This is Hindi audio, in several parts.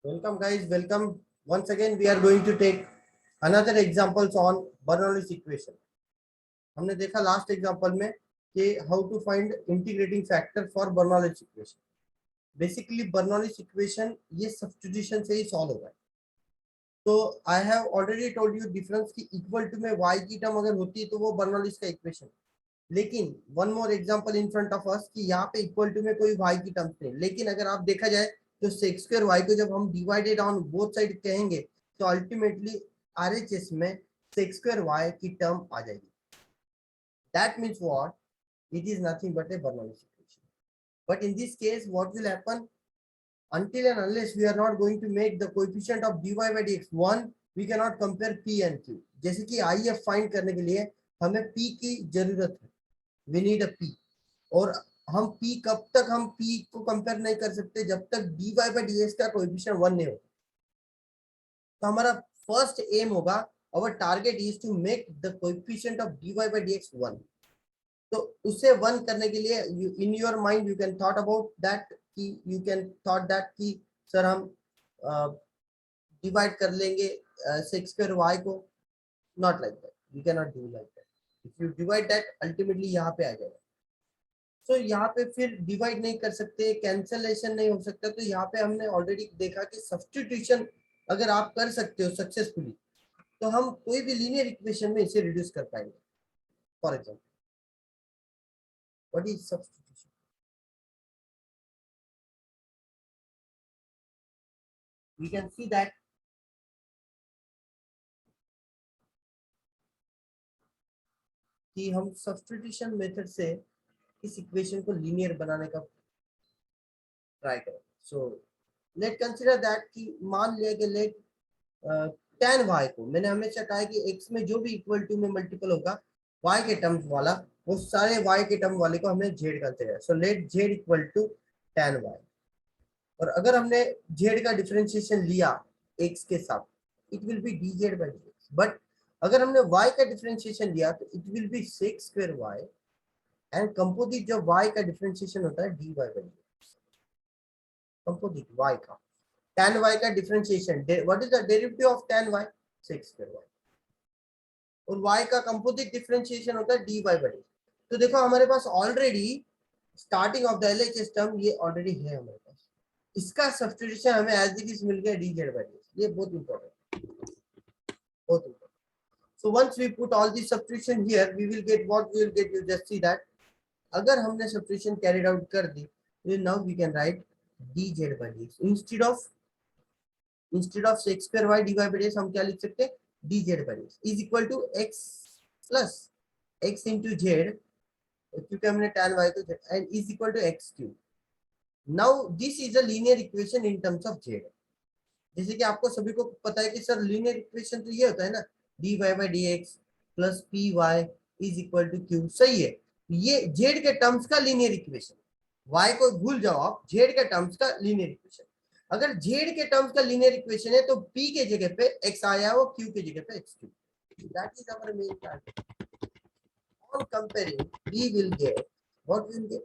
Welcome guys, welcome. Once again we are going to take another examples on Bernoulli's equation. हमने देखा लास्ट एग्जांपल में कि how to find integrating factor for Bernoulli's equation. Basically Bernoulli's equation ये सब्स्टिट्यूशन से ही सॉल्व होगा. तो I have already told you difference की इक्वल टू में y की टर्म अगर होती है तो वो बर्नौलीज का इक्वेशन. लेकिन one more example in front of us कि यहाँ पे इक्वल टू में कोई y की टर्म्स नहीं. लेकिन अगर आप देखा जाए तो सेक्स स्क्वायर y को जब हम डिवाइडेड ऑन बोथ साइड कहेंगे तो अल्टीमेटली RHS में सेक्स स्क्वायर y की टर्म आ जाएगी. That means what? It is nothing but a Bernoulli equation. But in this case, what will happen? Until and unless we are not going to make the coefficient of dy by dx 1, we cannot compare p and q. जैसे कि IF फाइंड करने के लिए हमें p की जरूरत है. We need a p. और हम p कब तक हम p को कंपेयर नहीं कर सकते जब तक dy by dx का कोएफिशिएंट 1 नहीं होता. तो हमारा फर्स्ट एम होगा, our target is to make the coefficient of dy by dx 1. तो उसे 1 करने के लिए in your mind you can thought about that कि यू कैन थॉट दैट कि सर हम डिवाइड कर लेंगे सेक्स स्क्वायर y को. Not like that, you can not do like that. If you divide that ultimately यहाँ पे आ जाएगा. सो यहाँ पे फिर डिवाइड नहीं कर सकते, कैंसलेशन नहीं हो सकता. तो यहाँ पे हमने ऑलरेडी देखा कि सब्स्टिट्यूशन अगर आप कर सकते हो सक्सेसफुली तो हम कोई भी लीनियर इक्वेशन में इसे रिड्यूस कर पाएंगे. For example, what is substitution? We can see that कि हम सब्स्टिट्यूशन मेथड से इस इक्वेशन को लीनियर बनाने का ट्राई करें. सो लेट कंसीडर दैट कि मान लिया कि लेट tan y को मैंने हमेशा कहा है कि x में जो भी इक्वल टू में मल्टीपल होगा y के टर्म्स वाला, वो सारे y के टर्म वाले को हमने z consider. So let z equal to tan y. और अगर हमने z का डिफरेंशिएशन लिया x के साथ, it will be dz by dx. But अगर हमने y का डिफरेंशिएशन लिया तो it will be sex square y and composite जो y का डिफरेंशिएशन होता है dy by dx. Composite y का tan y का differentiation, what is the derivative of tan y? Sex square y. और y का कंपोजिट डिफरेंशिएशन होता है dy by dx. तो देखो हमारे पास already starting of the LHS term ये ऑलरेडी है हमारे पास. इसका सब्स्टिट्यूशन हमें एज इट इज मिल गया dz by dx. ये बहुत इंपॉर्टेंट, बहुत important. So once we put all the substitution here, we will get what we will get. You just see that अगर हमने substitution carried out कर दी, then now we can write dz by dx instead of sec square y dy by dx हम क्या लिख सकते हैं? dz by dx is equal to x plus x into z, क्योंकि हमने tan y को z, and is equal to x cube. Now this is a linear equation in terms of z. जैसे कि आपको सभी को पता है कि सर लीनियर इक्वेशन तो ये होता है ना, dy by dx plus py is equal to q. सही है, ये z के टर्म्स का लीनियर इक्वेशन. y को भूल जाओ आप, z के टर्म्स का लीनियर इक्वेशन. अगर z के टर्म्स का लीनियर इक्वेशन है तो p के जगह पे x आया हो, q के जगह पे x cube. That is our main target. On comparing we will get what we will get.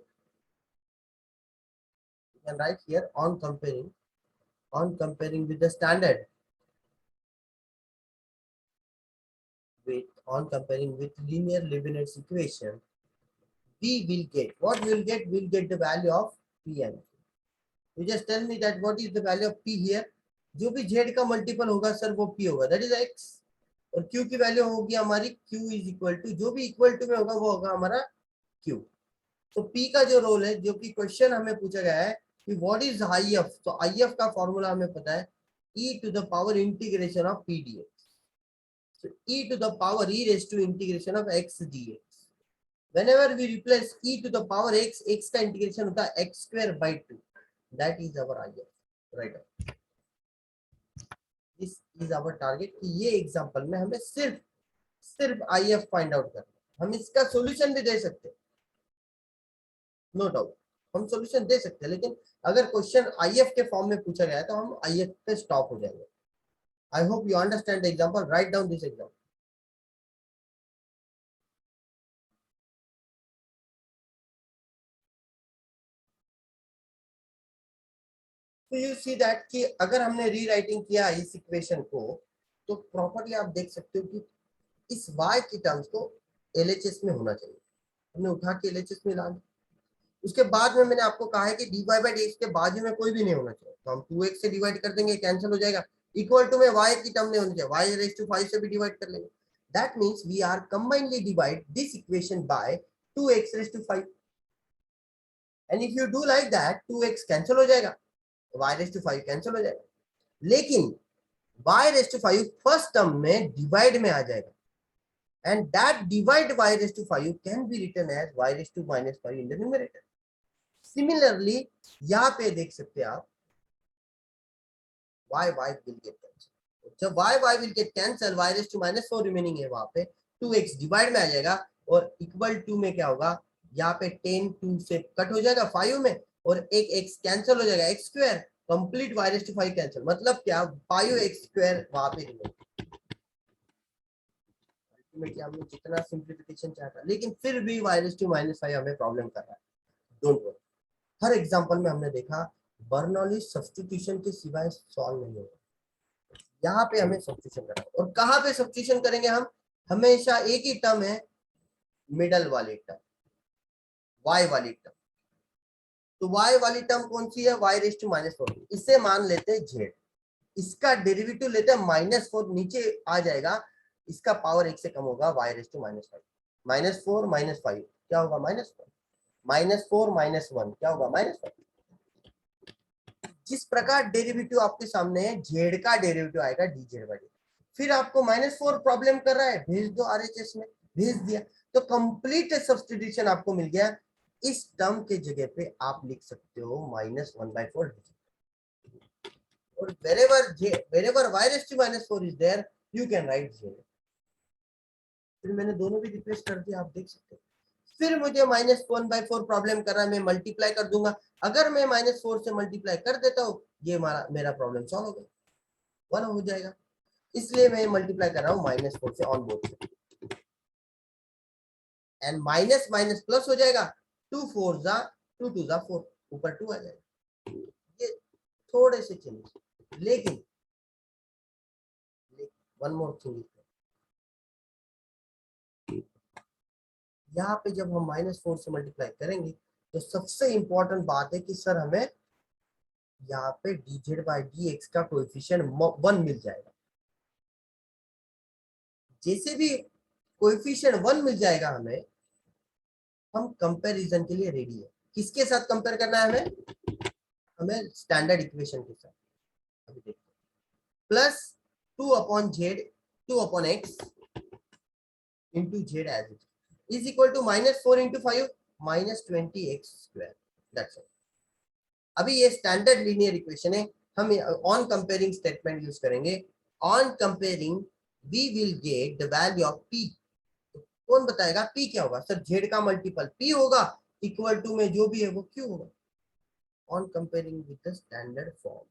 You can write here on comparing with the standard, on comparing with linear Leibniz equation, we will get what we will get. We will get the value of p and q. You just tell me that what is the value of p here. जो भी z का मल्टीपल होगा सर वो p होगा, दैट इज x. और q की वैल्यू होगी हमारी q इज इक्वल टू, जो भी इक्वल टू में होगा वो होगा हमारा q. तो p का जो रोल है, जो कि क्वेश्चन हमें पूछा गया है कि व्हाट इज IF, तो IF का फॉर्मूला हमें पता है, e to the power integration of p dx. So e to the power e raised to integration of x dx. Whenever we replace e to the power x, x का इंटीग्रेशन होता है x square by 2. That is our IF. Right. This is our target. कि ये एग्जांपल में हमें सिर्फ IF फाइंड आउट करना है. हम इसका सॉल्यूशन भी दे सकते हैं, नो डाउट हम सॉल्यूशन दे सकते हैं. लेकिन अगर क्वेश्चन IF के फॉर्म में पूछा गया है तो हम IF पे स्टॉप हो जाएंगे. I hope you understand the example. Write down this example. तो यू सी दैट कि अगर हमने रीराइटिंग किया इस इक्वेशन को तो प्रॉपर्ली आप देख सकते हो कि इस y की टर्म्स को LHS में होना चाहिए, हमने उठा के LHS में ला दिया। उसके बाद में मैंने आपको कहा है कि dy बाई डी के बाजू में कोई भी नहीं होना चाहिए, तो हम 2x से डिवाइड कर देंगे, कैंसिल हो जाएगा, इक्वल टू में y की टर्म नहीं होनी चाहिए, y रेज़ टू 5 से भी डिवाइड कर लेंगे। That means we are combinely divide this equation by 2x raise to 5 and if you do like that 2x cancel हो जाएगा, y रेज़ टू 5 कैंसिल हो जाएगा, लेकिन y raise to 5 first term में डिवाइड में आ जाएगा and that divide y raised to 5 can be written as y raised to minus 5 in the numerator. Similarly, यहाँ पे देख सकते हैं आप y will get cancelled. जब y will get cancelled, y raised to minus 4 remaining है, वहां पे 2x डिवाइड में आ जाएगा और इक्वल टू में क्या होगा, यहाँ पे 10 2 से कट हो जाएगा 5 में और एक x कैंसिल हो जाएगा, x square complete y raised to 5 cancel, मतलब क्या 5x स्क्वायर वहां पे रिमेन। हमने जितना सिंप्लीफिकेशन चाहता लेकिन फिर भी y raised to minus 5 हमें प्रॉब्लम कर रहा है। डोंट वरी, हर एग्जांपल में हमने देखा बर्नौली सब्स्टिट्यूशन के सिवाय सॉल्व नहीं होगा, यहाँ पे हमें सब्स्टिट्यूशन करना है। और कहाँ पे सब्स्टिट्यूशन करेंगे हम, हमेशा एक ही टर्म है मिडल वाली टर्म, y वाली टर्म, तो y वाली टर्म कौन सी है, y raised to minus 4, इसे मान लेते हैं z, इसका डेरिवेटिव लेते हैं -4, नीचे आ जाएगा, इसका पावर 1 से कम होगा, y raised to minus 5, -4 -5 क्या होगा, -4, -4 -1 क्या होगा, -5। जिस प्रकार डेरिवेटिव आपके सामने है, जेड का डेरिवेटिव आएगा dz बाई dt। फिर आपको -4 प्रॉब्लम कर रहा है, भेज दो RHS में, भेज दिया, तो कंप्लीट सब्स्टिट्यूशन आपको मिल गया। इस टर्म के जगह पे आप लिख सकते हो -1/4 और wherever y raised to -4 is there you can write 0। फिर मैंने दोनों भी रिप्लेस कर दिया, आप देख सकते हो। फिर मुझे -1/4 प्रॉब्लम कर रहा है, मैं मल्टीप्लाई कर दूंगा, अगर मैं -4 से मल्टीप्लाई कर देता हूँ, ये मेरा प्रॉब्लम सॉल्व हो गया, 1 हो जाएगा, इसलिए मैं मल्टीप्लाई कर रहा हूँ -4 से ऑन बोर्ड से, एंड माइनस माइनस प्लस हो जाएगा, 2 4 जा 2 2 जा 4, ऊपर 2 आ जाएगा। ये थोड़े से चेंज, लेकिन वन मोर थिंग, यहाँ पे जब हम -4 से मल्टीप्लाई करेंगे तो सबसे इंपॉर्टेंट बात है कि सर हमें यहाँ पे dz बाई dx का कोएफिशिएंट 1 मिल जाएगा। जैसे भी कोएफिशिएंट 1 मिल जाएगा हमें, हम कंपैरिजन के लिए रेडी है। किसके साथ कंपेयर करना है हमें, हमें स्टैंडर्ड इक्वेशन के साथ। अभी देखते हैं, plus 2/x into Z as is equal to -4 into 5 -20x square, that's it. अभी ये स्टैंडर्ड लीनियर इक्वेशन है, हम ऑन कंपेयरिंग स्टेटमेंट यूज करेंगे। On comparing we will get the value of p। कौन बताएगा p क्या होगा, सर z का मल्टीपल p होगा, इक्वल टू में जो भी है वो q होगा। On comparing with the standard form,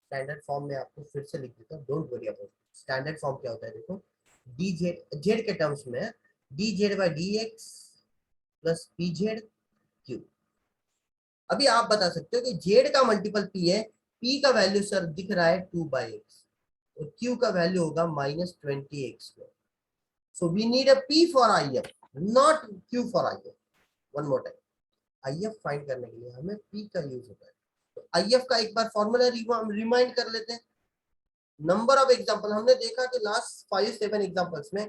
standard form में आपको फिर से लिख देता हूँ, don't worry about standard form क्या होता है। देखो dz, z के टर्म्स में dz by dx plus pz q। अभी आप बता सकते हो कि z का मल्टीपल p है, p का वैल्यू सर दिख रहा है 2/x और q का वैल्यू होगा -20x square. So we need a p for IF, not q for IF। One more time, IF find करने के लिए हमें p का यूज होता है, तो IF का एक बार फॉर्मूला रिमाइंड कर लेते हैं। नंबर ऑफ एग्जांपल हमने देखा कि लास्ट 5-7 एग्जांपल्स में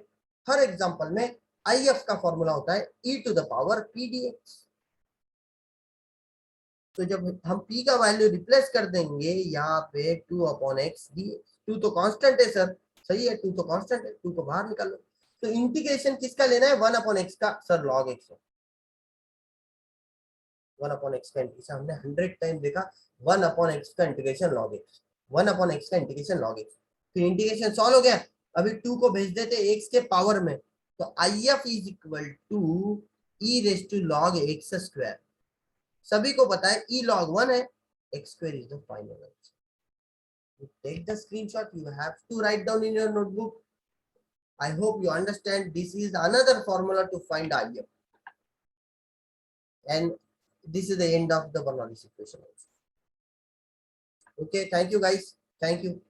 हर एग्जांपल में IF का फॉर्मूला होता है e to the power p dx। तो जब हम p का वैल्यू रिप्लेस कर देंगे यहाँ पे 2/x dx, 2 तो कांस्टेंट है सर, सही है, 2 तो कांस्टेंट है, 2 को बाहर निकालो, तो इंटीग्रेशन किसका लेना है, 1/x का, सर log x, 1/x का इंटीग्रेशन हमने 100 टाइम देखा, 1/x का इंटीग्रेशन log x, 1/x का इंटीग्रेशन log x। फिर इंटीग्रेशन सॉल्व हो गया, अभी 2 को भेज देते x के पावर में, तो IF is equal to e raise to log x square. सभी को पता है e log 1 है, x square is the final answer. You take the screenshot, you have to write down in your notebook. I hope you understand this is another formula to find IF. And this is the end of the Bernoulli equation also. Okay, thank you guys. Thank you.